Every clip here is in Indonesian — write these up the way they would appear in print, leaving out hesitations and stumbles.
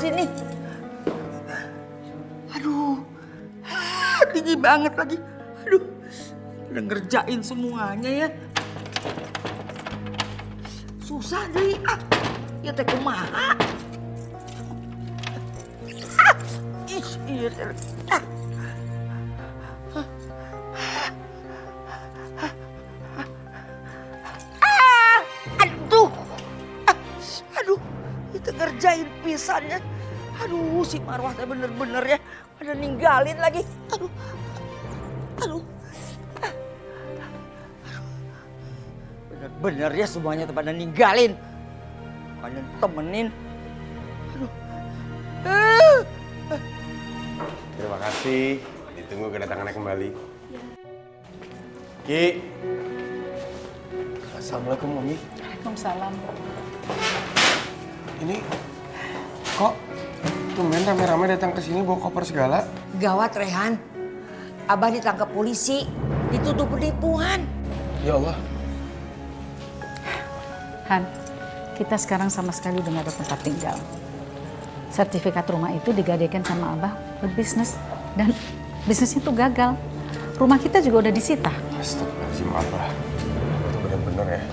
sini. Aduh, tinggi banget lagi. Aduh, udah ngerjain semuanya ya. Susah deh, ya teh kumaha. Iya, aduh, itu ngerjain pisannya. Aduh, si Marwah teh bener-bener ya, pada ninggalin lagi. Aduh. Bener-bener ya semuanya tuh pada ninggalin. Pada temenin. Aduh. Terima kasih. Ditunggu kedatangannya kembali. Ki. Assalamualaikum, Umi. Waalaikumsalam. Ini kok tumben rame-rame datang ke sini bawa koper segala? Gawat, Rehan. Abah ditangkap polisi, dituduh penipuan. Ya Allah. Han, kita sekarang sama sekali udah gak ada tempat tinggal. Sertifikat rumah itu digadaikan sama Abah buat bisnis. Dan bisnisnya tuh gagal. Rumah kita juga udah disita. Astagfirullahaladzim, Abah. Itu bener-bener ya.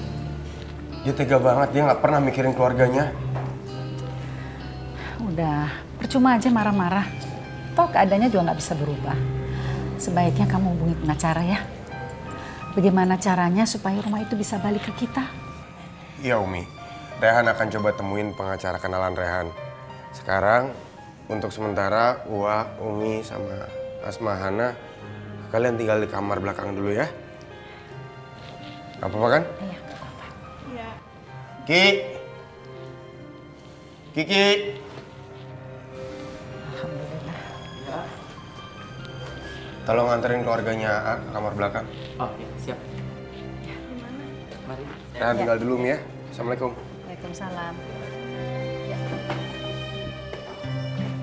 Dia tega banget, dia gak pernah mikirin keluarganya. Udah, percuma aja marah-marah. Toh keadaannya juga gak bisa berubah. Sebaiknya kamu hubungi pengacara ya. Bagaimana caranya supaya rumah itu bisa balik ke kita? Iya, Umi. Rehan akan coba temuin pengacara kenalan Rehan. Sekarang, untuk sementara, Umi, sama Asma Hana, kalian tinggal di kamar belakang dulu ya. Gak apa-apa kan? Iya, gak apa-apa. Iya. Kiki. Alhamdulillah. Tolong anterin keluarganya A ke kamar belakang. Oh ya, siap. Mari. Rehan tinggal dulu, Umi ya. Assalamualaikum. Waalaikumsalam.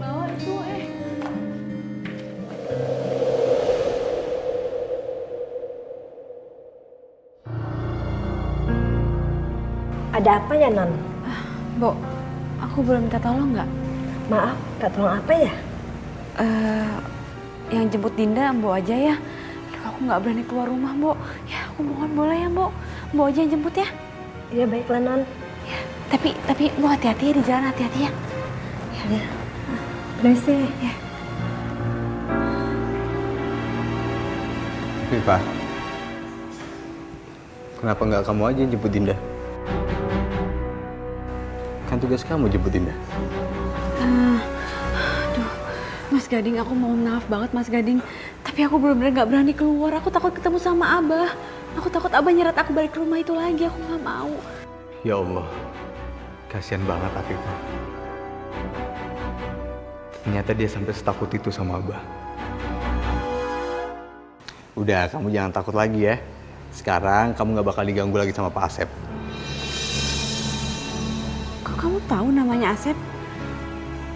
Bawa itu Ada apa ya, Non? Bo, aku boleh minta tolong nggak? Maaf, Kak, tolong apa ya? Yang jemput Dinda, Mbok aja ya. Aduh, aku nggak berani keluar rumah, Mbok. Ya, aku mohon boleh ya, Mbok. Mbok aja yang jemput ya. Iya, baiklah, Non. Ya, tapi Mbok hati-hati ya di jalan, hati-hati ya. Ya. Permisi. Ya. Viva, kenapa nggak kamu aja yang jemput Dinda? Kan tugas kamu jemput Dinda. Aduh, Mas Gading, aku mohon maaf banget, Mas Gading. Tapi aku benar-benar nggak berani keluar. Aku takut ketemu sama Abah. Aku takut Abah nyeret aku balik ke rumah itu lagi. Aku nggak mau. Ya Allah, kasihan banget Afifah. Ternyata dia sampai setakut itu sama Abah. Udah, kamu jangan takut lagi ya. Sekarang kamu nggak bakal diganggu lagi sama Pak Asep. Kok kamu tahu namanya Asep?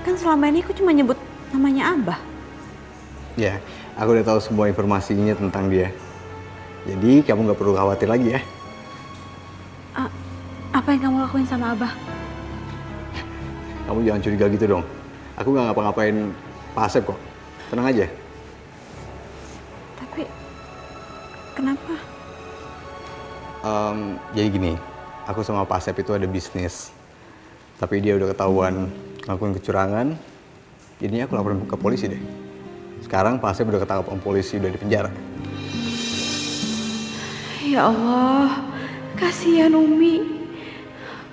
Kan selama ini aku cuma nyebut namanya Abah. Ya, aku udah tahu semua informasinya tentang dia. Jadi kamu nggak perlu khawatir lagi ya. Apa yang kamu lakuin sama Abah? Kamu jangan curiga gitu dong. Aku nggak ngapa-ngapain Pak Asep kok. Tenang aja. Tapi kenapa? Jadi gini, aku sama Pak Asep itu ada bisnis. Tapi dia udah ketahuan ngelakuin kecurangan. Jadinya aku laporin ke polisi deh. Sekarang Pak Asep udah ketangkap polisi, udah di penjara. Ya Allah, kasihan Umi.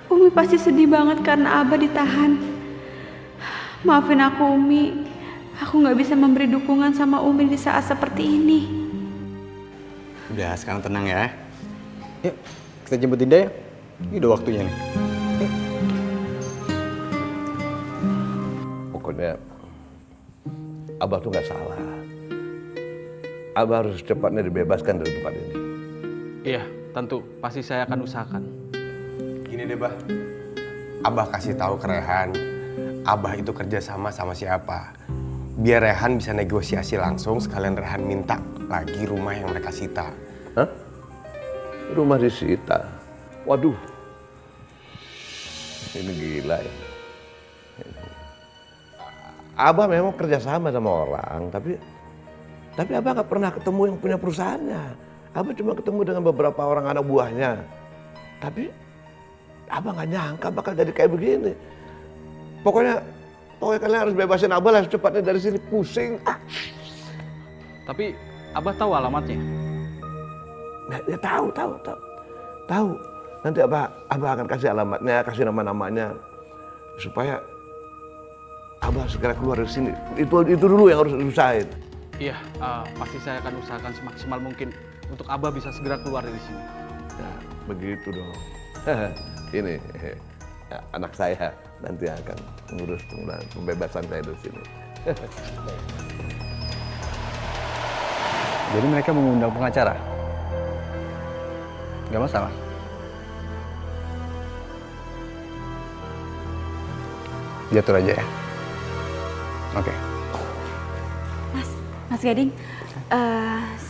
Umi pasti sedih banget karena Abah ditahan. Maafin aku, Umi. Aku nggak bisa memberi dukungan sama Umi di saat seperti ini. Udah, sekarang tenang ya. Yuk, kita jemput Dinda ya. Ini udah waktunya nih. Pokoknya Abah tuh nggak salah. Abah harus secepatnya dibebaskan dari tempat ini. Iya, tentu. Pasti saya akan usahakan. Gini deh, Bah. Abah kasih tahu ke Rehan, Abah itu kerja sama siapa. Biar Rehan bisa negosiasi langsung, sekalian Rehan minta lagi rumah yang mereka sita. Hah? Rumah disita? Waduh. Ini gila ya. Abah memang kerjasama sama orang, tapi Abah nggak pernah ketemu yang punya perusahaannya. Abah cuma ketemu dengan beberapa orang anak buahnya. Tapi Abah nggak nyangka bakal jadi kayak begini. Pokoknya kalian harus bebasin Abah lah secepatnya dari sini, pusing. Tapi Abah tahu alamatnya? Ya tahu. Nanti Abah akan kasih alamatnya, kasih nama-namanya supaya Abah segera keluar dari sini. Itu dulu yang harus diusahain. Iya, pasti saya akan usahakan semaksimal mungkin untuk Abah bisa segera keluar dari sini. Ya, begitu dong. Ini anak saya nanti akan mengurus pembebasan saya dari sini. Jadi mereka mengundang pengacara? Gak masalah. Diatur aja ya. Oke. Mas Gading,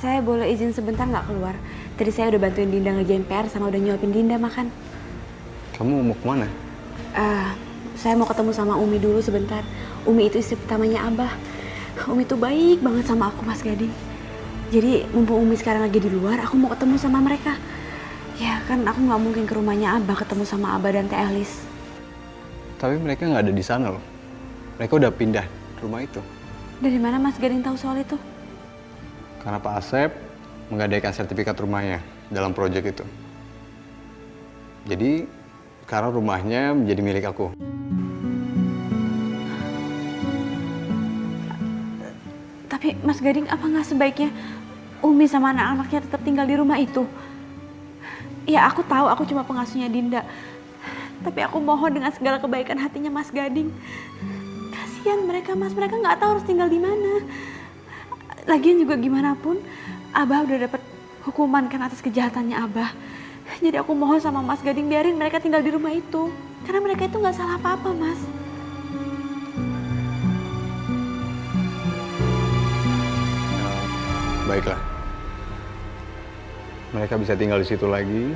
saya boleh izin sebentar nggak keluar? Tadi saya udah bantuin Dinda ngerjain PR sama udah nyuapin Dinda makan. Kamu mau kemana? Saya mau ketemu sama Umi dulu sebentar. Umi itu istri pertamanya Abah. Umi tuh baik banget sama aku, Mas Gading. Jadi mumpung Umi sekarang lagi di luar, aku mau ketemu sama mereka. Ya kan aku nggak mungkin ke rumahnya Abah ketemu sama Abah dan Teh Elis. Tapi mereka nggak ada di sana loh. Mereka udah pindah rumah itu. Dari mana Mas Gading tahu soal itu? Karena Pak Asep menggadaikan sertifikat rumahnya dalam proyek itu. Jadi sekarang rumahnya menjadi milik aku. Tapi Mas Gading, apa nggak sebaiknya Umi sama anak-anaknya tetap tinggal di rumah itu? Ya aku tahu aku cuma pengasuhnya Dinda. Tapi aku mohon dengan segala kebaikan hatinya Mas Gading. Kasihan mereka Mas, mereka nggak tahu harus tinggal di mana. Lagian juga gimana pun, Abah udah dapat hukuman kan atas kejahatannya Abah. Jadi aku mohon sama Mas Gading biarin mereka tinggal di rumah itu. Karena mereka itu nggak salah apa-apa Mas. Baiklah. Mereka bisa tinggal di situ lagi.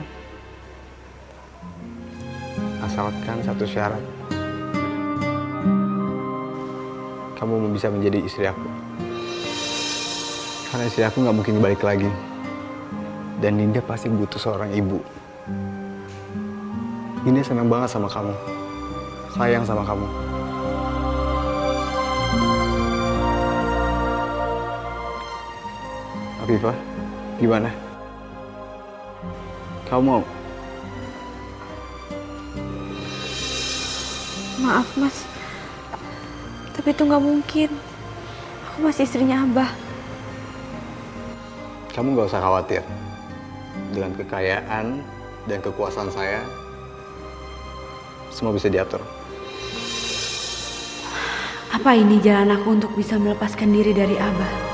Asalkan satu syarat. Kamu bisa menjadi istri aku. Karena istri aku nggak mungkin balik lagi. Dan Dinda pasti butuh seorang ibu. Dinda senang banget sama kamu. Sayang sama kamu. Afifah, gimana? Kamu mau? Maaf Mas, tapi itu nggak mungkin. Aku masih istrinya Abah. Kamu nggak usah khawatir. Dengan kekayaan dan kekuasaan saya, semua bisa diatur. Apa ini jalan aku untuk bisa melepaskan diri dari Abah?